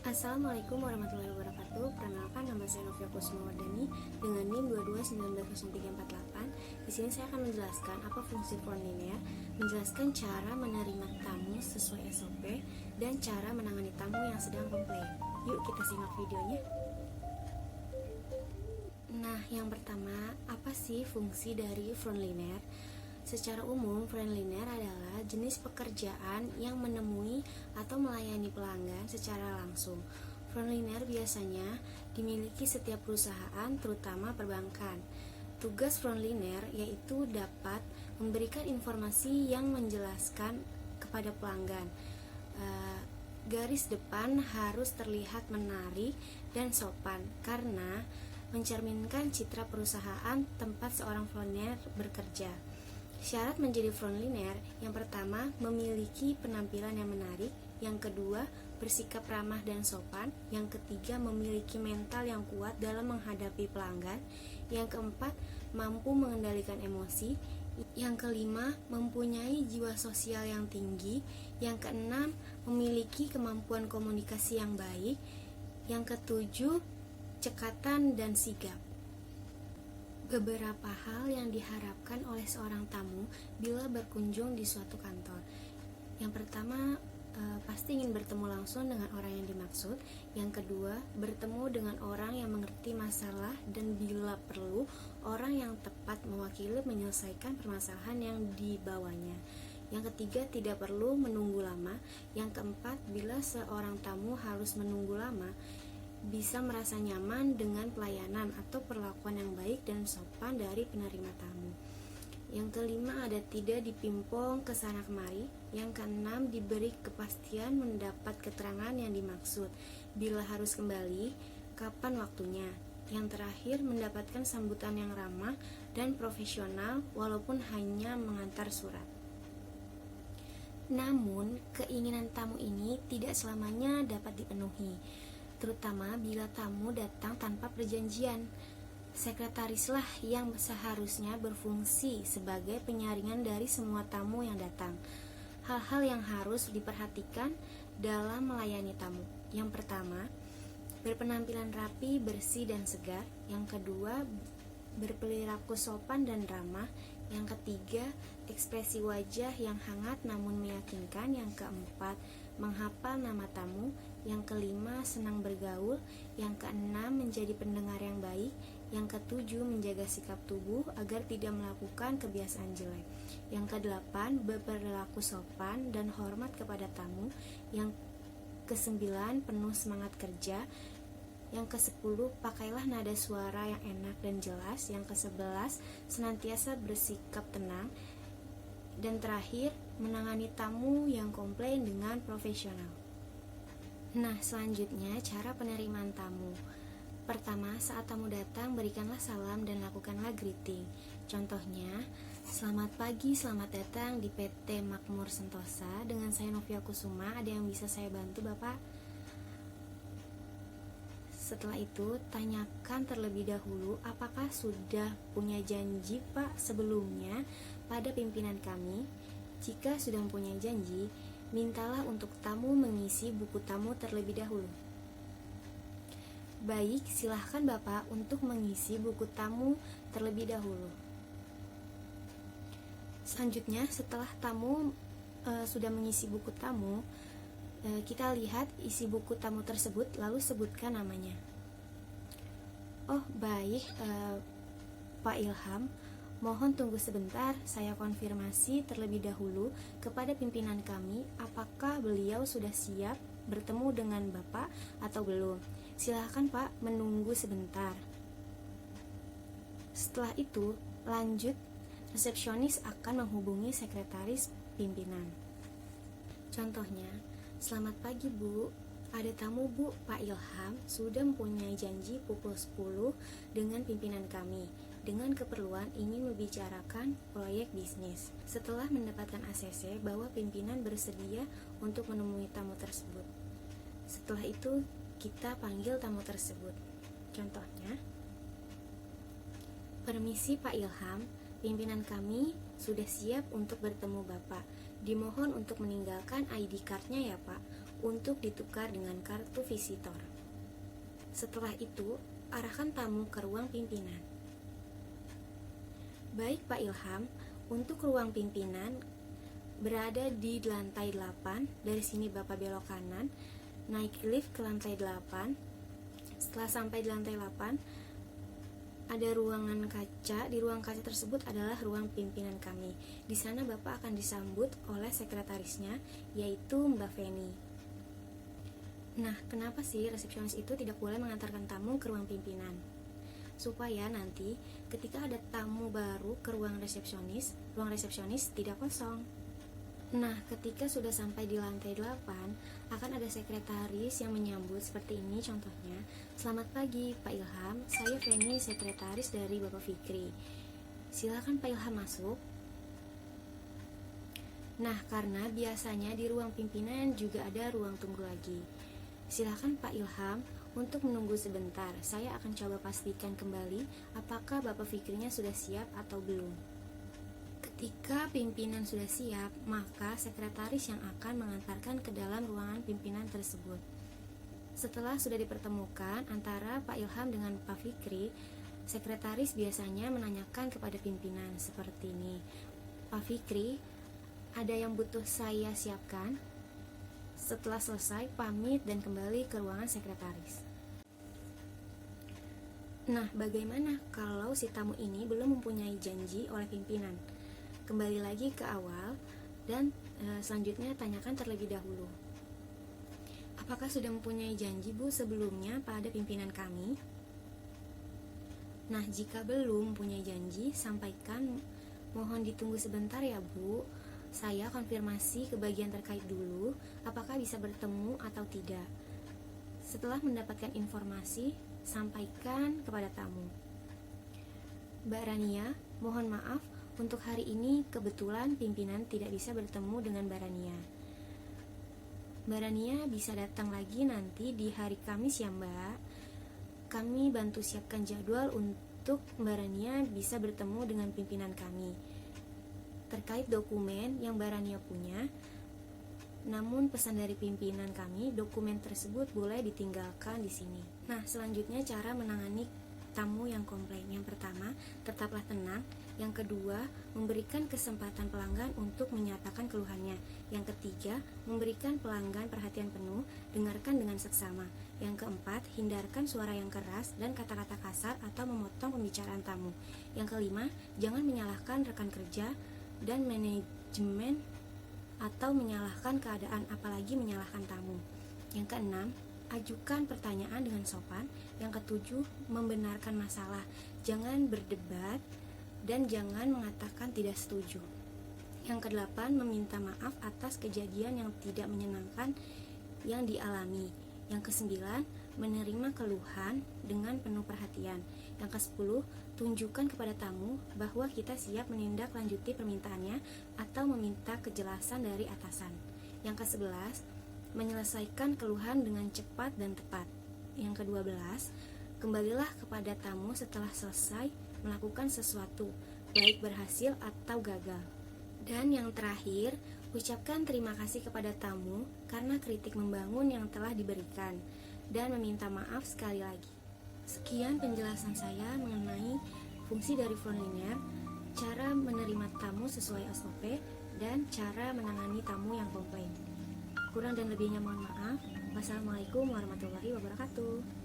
Assalamualaikum warahmatullahi wabarakatuh. Perkenalkan, nama saya Novia Kusmawardani dengan NIM 22190348. Di sini saya akan menjelaskan apa fungsi front linear, menjelaskan cara menerima tamu sesuai SOP, dan cara menangani tamu yang sedang komplain. Yuk kita simak videonya. Nah, yang pertama, apa sih fungsi dari front linear? Secara umum, front linear adalah jenis pekerjaan yang menemui atau melayani pelanggan secara langsung. Front linear biasanya dimiliki setiap perusahaan, terutama perbankan. Tugas front linear yaitu dapat memberikan informasi yang menjelaskan kepada pelanggan. Garis depan harus terlihat menarik dan sopan karena mencerminkan citra perusahaan tempat seorang front linear bekerja. Syarat menjadi front linear, yang pertama, memiliki penampilan yang menarik, yang kedua, bersikap ramah dan sopan, yang ketiga, memiliki mental yang kuat dalam menghadapi pelanggan, yang keempat, mampu mengendalikan emosi, yang kelima, mempunyai jiwa sosial yang tinggi, yang keenam, memiliki kemampuan komunikasi yang baik, yang ketujuh, cekatan dan sigap. Beberapa hal yang diharapkan oleh seorang tamu bila berkunjung di suatu kantor. Yang pertama, pasti ingin bertemu langsung dengan orang yang dimaksud. Yang kedua, bertemu dengan orang yang mengerti masalah dan bila perlu, orang yang tepat mewakili menyelesaikan permasalahan yang dibawanya. Yang ketiga, tidak perlu menunggu lama. Yang keempat, bila seorang tamu harus menunggu lama, bisa merasa nyaman dengan pelayanan atau perlakuan yang baik dan sopan dari penerima tamu. Yang kelima, ada tidak dipimpong ke sana kemari. Yang keenam, diberi kepastian mendapat keterangan yang dimaksud. Bila harus kembali, kapan waktunya. Yang terakhir, mendapatkan sambutan yang ramah dan profesional walaupun hanya mengantar surat. Namun, keinginan tamu ini tidak selamanya dapat dipenuhi, terutama bila tamu datang tanpa perjanjian. Sekretarislah yang seharusnya berfungsi sebagai penyaringan dari semua tamu yang datang. Hal-hal yang harus diperhatikan dalam melayani tamu. Yang pertama, berpenampilan rapi, bersih, dan segar. Yang kedua, berperilaku sopan dan ramah. Yang ketiga, ekspresi wajah yang hangat namun meyakinkan. Yang keempat, menghafal nama tamu. Yang kelima, senang bergaul. Yang keenam, menjadi pendengar yang baik. Yang ketujuh, menjaga sikap tubuh agar tidak melakukan kebiasaan jelek. Yang kedelapan, berperilaku sopan dan hormat kepada tamu. Yang kesembilan, penuh semangat kerja. Yang kesepuluh, pakailah nada suara yang enak dan jelas. Yang kesebelas, senantiasa bersikap tenang. Dan terakhir, menangani tamu yang komplain dengan profesional. Nah, selanjutnya cara penerimaan tamu. Pertama, saat tamu datang, berikanlah salam dan lakukanlah greeting. Contohnya, selamat pagi, selamat datang di PT Makmur Sentosa. Dengan saya Novia Kusuma, ada yang bisa saya bantu, Bapak? Setelah itu, tanyakan terlebih dahulu apakah sudah punya janji Pak sebelumnya pada pimpinan kami. Jika sudah mempunyai janji, mintalah untuk tamu mengisi buku tamu terlebih dahulu. Baik, silahkan Bapak untuk mengisi buku tamu terlebih dahulu. Selanjutnya, setelah tamu sudah mengisi buku tamu, kita lihat isi buku tamu tersebut, lalu sebutkan namanya. Oh, baik, Pak Ilham, mohon tunggu sebentar, saya konfirmasi terlebih dahulu kepada pimpinan kami apakah beliau sudah siap bertemu dengan Bapak atau belum. Silakan Pak menunggu sebentar. Setelah itu, lanjut, resepsionis akan menghubungi sekretaris pimpinan. Contohnya, selamat pagi Bu, ada tamu Bu, Pak Ilham sudah mempunyai janji pukul 10 dengan pimpinan kami dengan keperluan ingin membicarakan proyek bisnis. Setelah mendapatkan ACC bahwa pimpinan bersedia untuk menemui tamu tersebut. Setelah itu, kita panggil tamu tersebut. Contohnya, permisi Pak Ilham, pimpinan kami sudah siap untuk bertemu Bapak. Dimohon untuk meninggalkan ID card-nya ya Pak. untuk ditukar dengan kartu visitor. Setelah itu, arahkan tamu ke ruang pimpinan. Baik Pak Ilham, untuk ruang pimpinan berada di lantai 8. Dari sini Bapak belok kanan, naik lift ke lantai 8. Setelah sampai di lantai 8, ada ruangan kaca. Di ruang kaca tersebut adalah ruang pimpinan kami. Di sana Bapak akan disambut oleh sekretarisnya, yaitu Mbak Feni. Nah, kenapa sih resepsionis itu tidak boleh mengantarkan tamu ke ruang pimpinan? Supaya nanti ketika ada tamu baru ke ruang resepsionis tidak kosong. Nah, ketika sudah sampai di lantai 8, akan ada sekretaris yang menyambut seperti ini contohnya. Selamat pagi Pak Ilham, saya Feni, sekretaris dari Bapak Fikri. Silakan Pak Ilham masuk. Nah, karena biasanya di ruang pimpinan juga ada ruang tunggu lagi. Silakan Pak Ilham untuk menunggu sebentar. Saya akan coba pastikan kembali apakah Bapak Fikrinya sudah siap atau belum. Ketika pimpinan sudah siap, maka sekretaris yang akan mengantarkan ke dalam ruangan pimpinan tersebut. Setelah sudah dipertemukan antara Pak Ilham dengan Pak Fikri, sekretaris biasanya menanyakan kepada pimpinan seperti ini. Pak Fikri, ada yang butuh saya siapkan? Setelah selesai, pamit dan kembali ke ruangan sekretaris. Nah, bagaimana kalau si tamu ini belum mempunyai janji oleh pimpinan? Kembali lagi ke awal dan selanjutnya tanyakan terlebih dahulu. Apakah sudah mempunyai janji Bu sebelumnya pada pimpinan kami? Nah, jika belum mempunyai janji, sampaikan mohon ditunggu sebentar ya Bu. Saya konfirmasi ke bagian terkait dulu apakah bisa bertemu atau tidak. Setelah mendapatkan informasi, sampaikan kepada tamu. Mbak Rania, mohon maaf, untuk hari ini kebetulan pimpinan tidak bisa bertemu dengan Mbak Rania. Mbak Rania bisa datang lagi nanti di hari Kamis ya Mbak. Kami bantu siapkan jadwal untuk Mbak Rania bisa bertemu dengan pimpinan kami terkait dokumen yang Mbak Rania punya. Namun pesan dari pimpinan kami, dokumen tersebut boleh ditinggalkan di sini. Nah, selanjutnya cara menangani tamu yang komplain. Yang pertama, tetaplah tenang. Yang kedua, memberikan kesempatan pelanggan untuk menyatakan keluhannya. Yang ketiga, memberikan pelanggan perhatian penuh, dengarkan dengan seksama. Yang keempat, hindarkan suara yang keras dan kata-kata kasar atau memotong pembicaraan tamu. Yang kelima, jangan menyalahkan rekan kerja dan manajemen atau menyalahkan keadaan, apalagi menyalahkan tamu. Yang keenam, ajukan pertanyaan dengan sopan. Yang ketujuh, membenarkan masalah. Jangan berdebat dan jangan mengatakan tidak setuju. Yang kedelapan, meminta maaf atas kejadian yang tidak menyenangkan yang dialami. Yang kesembilan, menerima keluhan dengan penuh perhatian. Yang kesepuluh, tunjukkan kepada tamu bahwa kita siap menindaklanjuti permintaannya atau meminta kejelasan dari atasan. Yang kesebelas, menyelesaikan keluhan dengan cepat dan tepat. Yang ke-12, kembalilah kepada tamu setelah selesai melakukan sesuatu, baik berhasil atau gagal. Dan yang terakhir, ucapkan terima kasih kepada tamu karena kritik membangun yang telah diberikan, dan meminta maaf sekali lagi. Sekian penjelasan saya mengenai fungsi dari front liner, cara menerima tamu sesuai SOP, dan cara menangani tamu yang komplain. Kurang dan lebihnya mohon maaf. Wassalamualaikum warahmatullahi wabarakatuh.